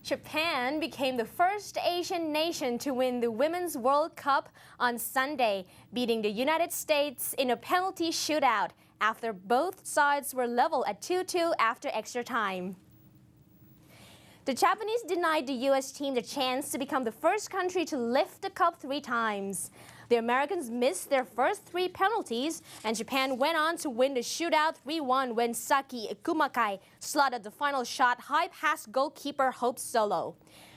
Japan became the first Asian nation to win the Women's World Cup on Sunday, beating the United States in a penalty shootout after both sides were level at 2-2 after extra time. The Japanese denied the U.S. team the chance to become the first country to lift the cup 3 times. The Americans missed their first 3 penalties, and Japan went on to win the shootout 3-1 when Saki Kumakai slotted the final shot high past goalkeeper Hope Solo.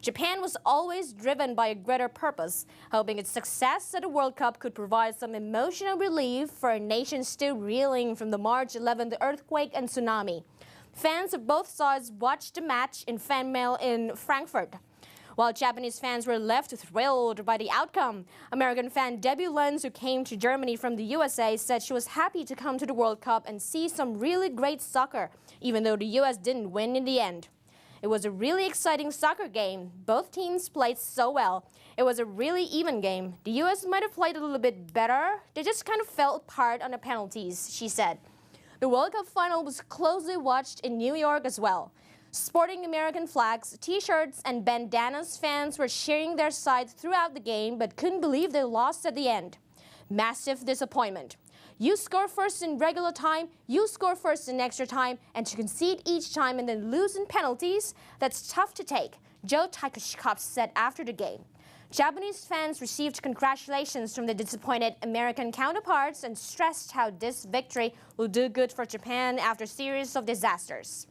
Japan was always driven by a greater purpose, hoping its success at the World Cup could provide some emotional relief for a nation still reeling from the March 11th earthquake and tsunami. Fans of both sides watched the match in fan mail in Frankfurt. While Japanese fans were left thrilled by the outcome, American fan Debbie Lenz, who came to Germany from the USA, said she was happy to come to the World Cup and see some really great soccer, even though the US didn't win in the end. It was a really exciting soccer game. Both teams played so well. It was a really even game. The US might have played a little bit better. They just kind of fell apart on the penalties, she said. The World Cup final was closely watched in New York as well. Sporting American flags, T-shirts, and bandanas, fans were cheering their side throughout the game but couldn't believe they lost at the end. Massive disappointment. You score first in regular time, you score first in extra time, and to concede each time and then lose in penalties, that's tough to take, Joe Tykoshkov said after the game. Japanese fans received congratulations from the disappointed American counterparts and stressed how this victory will do good for Japan after a series of disasters.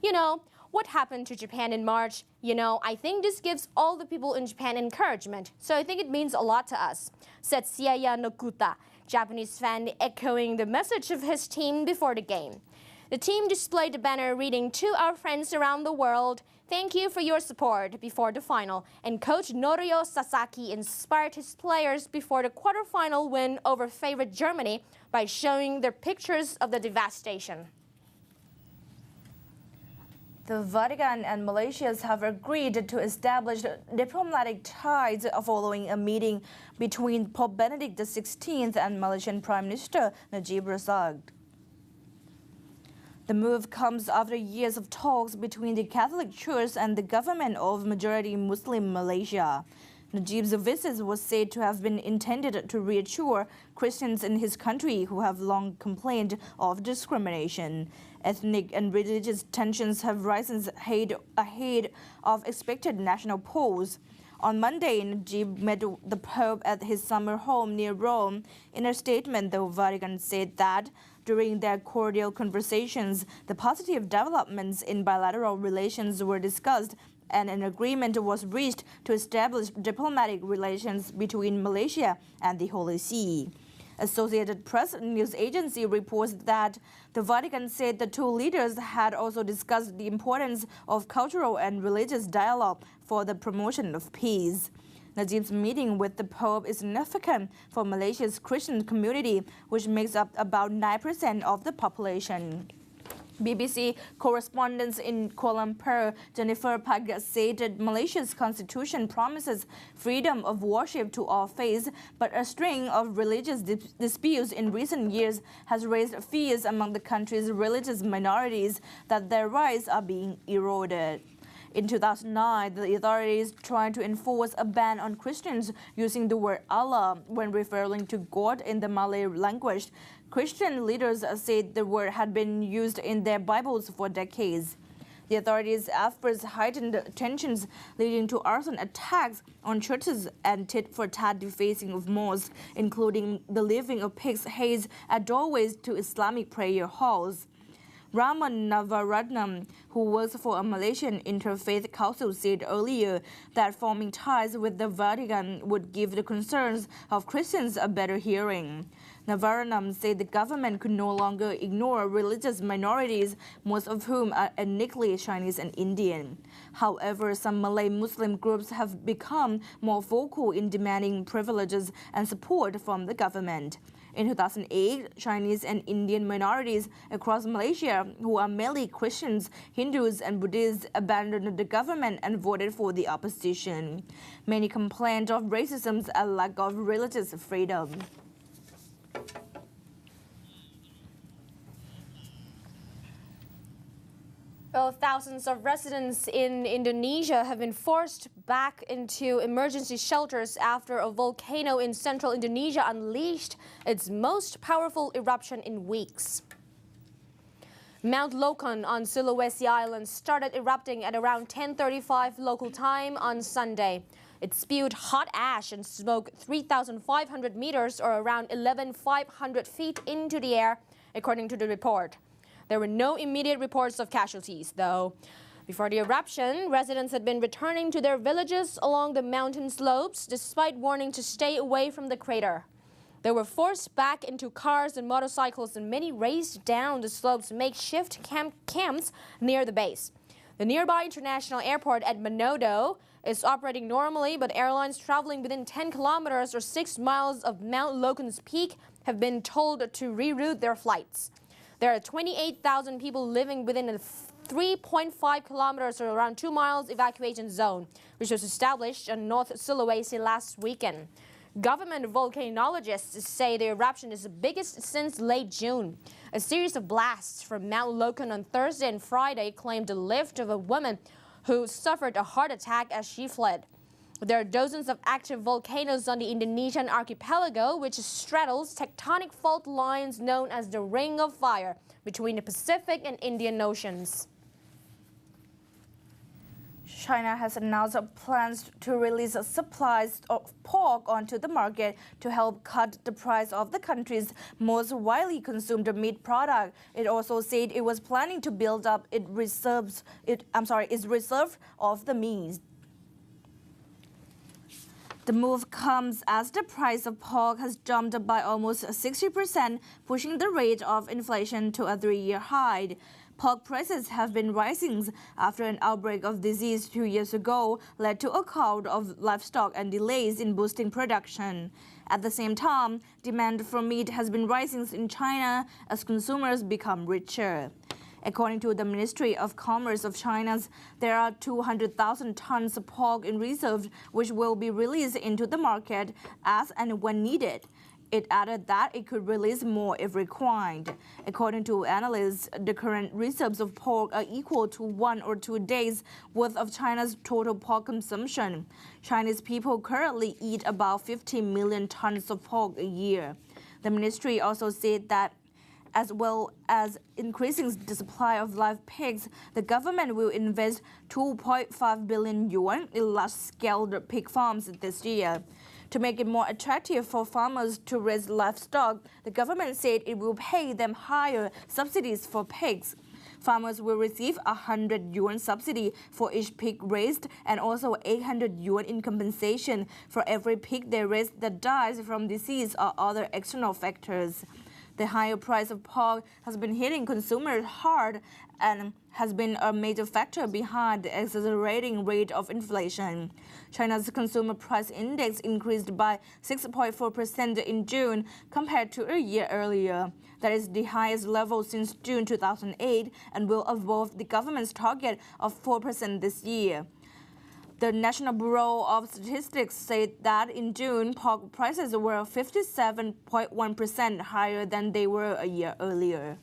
You know, what happened to Japan in March? I think this gives all the people in Japan encouragement, so I think it means a lot to us, said Siaya Nokuta, Japanese fan, echoing the message of his team before the game. The team displayed the banner reading "To our friends around the world, thank you for your support" before the final, and coach Norio Sasaki inspired his players before the quarterfinal win over favorite Germany by showing their pictures of the devastation. The Vatican and Malaysia have agreed to establish diplomatic ties following a meeting between Pope Benedict XVI and Malaysian Prime Minister Najib Razak. The move comes after years of talks between the Catholic Church and the government of majority Muslim Malaysia. Najib's visit was said to have been intended to reassure Christians in his country who have long complained of discrimination. Ethnic and religious tensions have risen ahead of expected national polls. On Monday, Najib met the Pope at his summer home near Rome. In a statement, the Vatican said that during their cordial conversations, the positive developments in bilateral relations were discussed and an agreement was reached to establish diplomatic relations between Malaysia and the Holy See. Associated Press news agency reports that the Vatican said the two leaders had also discussed the importance of cultural and religious dialogue for the promotion of peace. Najib's meeting with the Pope is significant for Malaysia's Christian community, which makes up about 9% of the population. BBC correspondent in Kuala Lumpur, Jennifer Pagat, said that Malaysia's constitution promises freedom of worship to all faiths, but a string of religious disputes in recent years has raised fears among the country's religious minorities that their rights are being eroded. In 2009, the authorities tried to enforce a ban on Christians using the word Allah when referring to God in the Malay language. Christian leaders said the word had been used in their Bibles for decades. The authorities' efforts heightened tensions, leading to arson attacks on churches and tit-for-tat defacing of mosques, including the leaving of pigs' heads at doorways to Islamic prayer halls. Raman Navaratnam, who works for a Malaysian interfaith council, said earlier that forming ties with the Vatican would give the concerns of Christians a better hearing. Navaratnam said the government could no longer ignore religious minorities, most of whom are ethnically Chinese and Indian. However, some Malay Muslim groups have become more vocal in demanding privileges and support from the government. In 2008, Chinese and Indian minorities across Malaysia, who are mainly Christians, Hindus, and Buddhists, abandoned the government and voted for the opposition. Many complained of racism and lack of religious freedom. Well, thousands of residents in Indonesia have been forced back into emergency shelters after a volcano in central Indonesia unleashed its most powerful eruption in weeks. Mount Lokon on Sulawesi Island started erupting at around 10:35 local time on Sunday. It spewed hot ash and smoke 3,500 meters or around 11,500 feet into the air, according to the report. There were no immediate reports of casualties, though. Before the eruption, residents had been returning to their villages along the mountain slopes, despite warning to stay away from the crater. They were forced back into cars and motorcycles, and many raced down the slopes makeshift camps near the base. The nearby international airport at Manado is operating normally, but airlines traveling within 10 kilometers or 6 miles of Mount Lokon's peak have been told to reroute their flights. There are 28,000 people living within a 3.5 kilometers or around 2 miles evacuation zone, which was established on North Sulawesi last weekend. Government volcanologists say the eruption is the biggest since late June. A series of blasts from Mount Lokon on Thursday and Friday claimed the life of a woman who suffered a heart attack as she fled. There are dozens of active volcanoes on the Indonesian archipelago, which straddles tectonic fault lines known as the Ring of Fire between the Pacific and Indian Oceans. China has announced plans to release supplies of pork onto the market to help cut the price of the country's most widely consumed meat product. It also said it was planning to build up its reserve of the meat. The move comes as the price of pork has jumped by almost 60%, pushing the rate of inflation to a 3-year high. Pork prices have been rising after an outbreak of disease 2 years ago led to a halt of livestock and delays in boosting production. At the same time, demand for meat has been rising in China as consumers become richer. According to the Ministry of Commerce of China, there are 200,000 tons of pork in reserve, which will be released into the market as and when needed. It added that it could release more if required. According to analysts, the current reserves of pork are equal to 1 or 2 days' worth of China's total pork consumption. Chinese people currently eat about 15 million tons of pork a year. The ministry also said that as well as increasing the supply of live pigs, the government will invest 2.5 billion yuan in large-scale pig farms this year. To make it more attractive for farmers to raise livestock, the government said it will pay them higher subsidies for pigs. Farmers will receive 100 yuan subsidy for each pig raised and also 800 yuan in compensation for every pig they raise that dies from disease or other external factors. The higher price of pork has been hitting consumers hard and has been a major factor behind the accelerating rate of inflation. China's consumer price index increased by 6.4% in June compared to a year earlier. That is the highest level since June 2008 and will above the government's target of 4% this year. The National Bureau of Statistics said that in June, pork prices were 57.1% higher than they were a year earlier.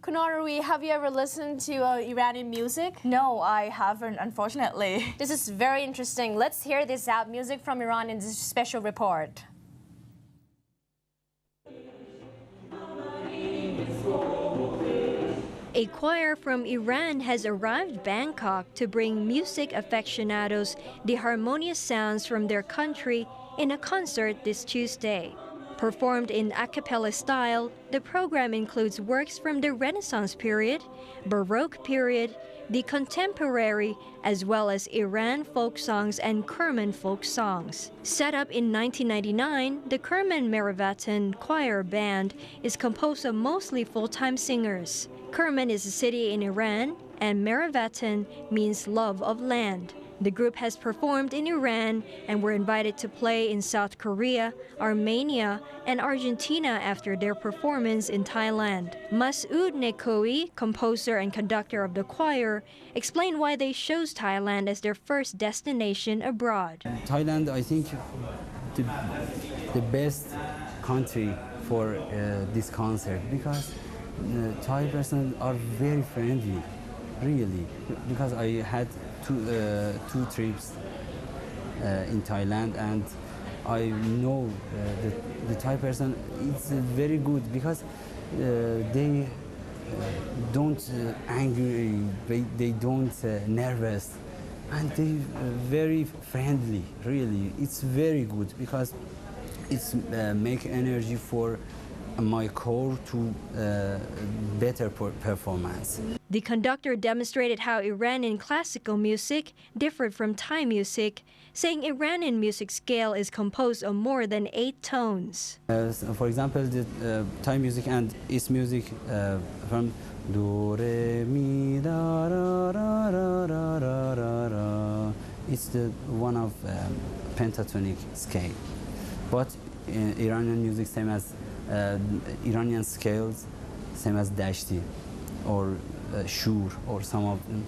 Kunarwi, have you ever listened to Iranian music? No, I haven't, unfortunately. This is very interesting. Let's hear this out. Music from Iran in this special report. A choir from Iran has arrived Bangkok to bring music aficionados the harmonious sounds from their country in a concert this Tuesday. Performed in a cappella style, the program includes works from the Renaissance period, Baroque period, the contemporary, as well as Iran folk songs and Kerman folk songs. Set up in 1999, the Kerman Merivatan Choir Band is composed of mostly full-time singers. Kerman is a city in Iran, and Merivatan means love of land. The group has performed in Iran and were invited to play in South Korea, Armenia, and Argentina after their performance in Thailand. Masoud Nekoi, composer and conductor of the choir, explained why they chose Thailand as their first destination abroad. Thailand, I think, the best country for this concert because Thai persons are very friendly, really, because I had two trips in Thailand, and I know the Thai person is very good because they don't angry, they don't nervous, and they very friendly. Really, it's very good because it's make energy for my core to better performance. The conductor demonstrated how Iranian classical music differed from Thai music, saying Iranian music scale is composed of more than 8 tones. So for example, the Thai music and its music from do, re, mi, da, ra, ra, ra, ra, ra, ra, ra. It's the one of pentatonic scale, but Iranian music same as Iranian scales, same as Dashti or Shur or some of them.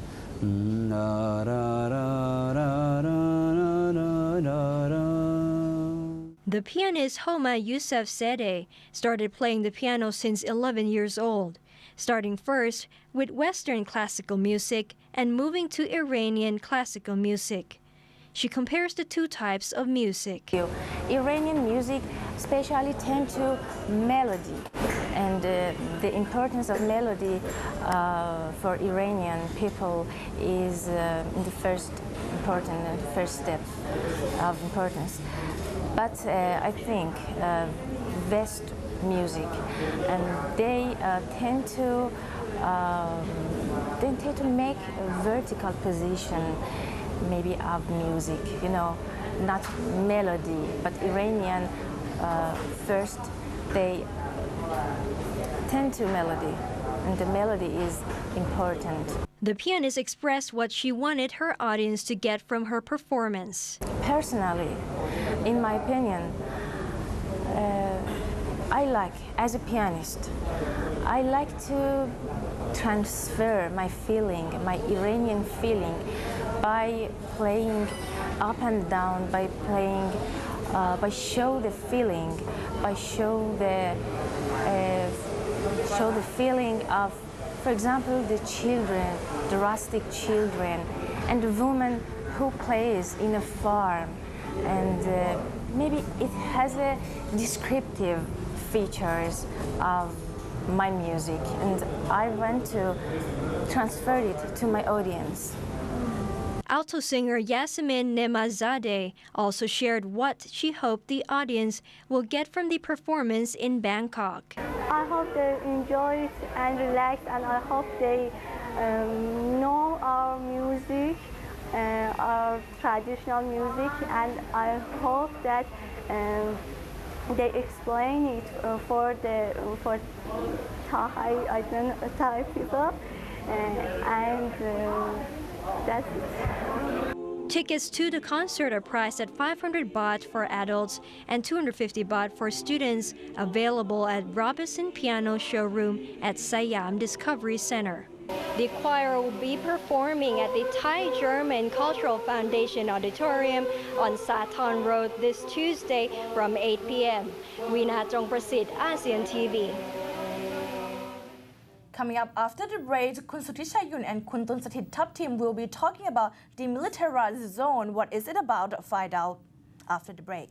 The pianist Homa Youssefzadeh started playing the piano since 11 years old, starting first with Western classical music and moving to Iranian classical music. She compares the two types of music. Iranian music especially tend to melody, and the importance of melody for Iranian people is the first step of importance. But I think West music, and they tend to make a vertical position maybe of music, you know, not melody, but Iranian first they tend to melody, and the melody is important. The pianist expressed what she wanted her audience to get from her performance. Personally, in my opinion, I like, as a pianist, I like to transfer my feeling, my Iranian feeling, by playing up and down, by playing, by show the feeling, by show the feeling of, for example, the children, the rustic children, and the woman who plays in a farm, and maybe it has a descriptive features of my music, and I want to transfer it to my audience. Alto singer Yasemin Nemazadeh also shared what she hoped the audience will get from the performance in Bangkok. I hope they enjoy it and relax, and I hope they know our music, our traditional music, and I hope that they explain it for Thai people, and that's it. Tickets to the concert are priced at 500 baht for adults and 250 baht for students, available at Robinson Piano Showroom at Siam Discovery Center. The choir will be performing at the Thai-German Cultural Foundation Auditorium on Sathorn Road this Tuesday from 8 p.m. Rina Chongprasit, ASEAN TV. Coming up after the break, Kun Sutisha-yun and Kun Tunsatit Top Team will be talking about demilitarized zone. What is it about? Find out after the break.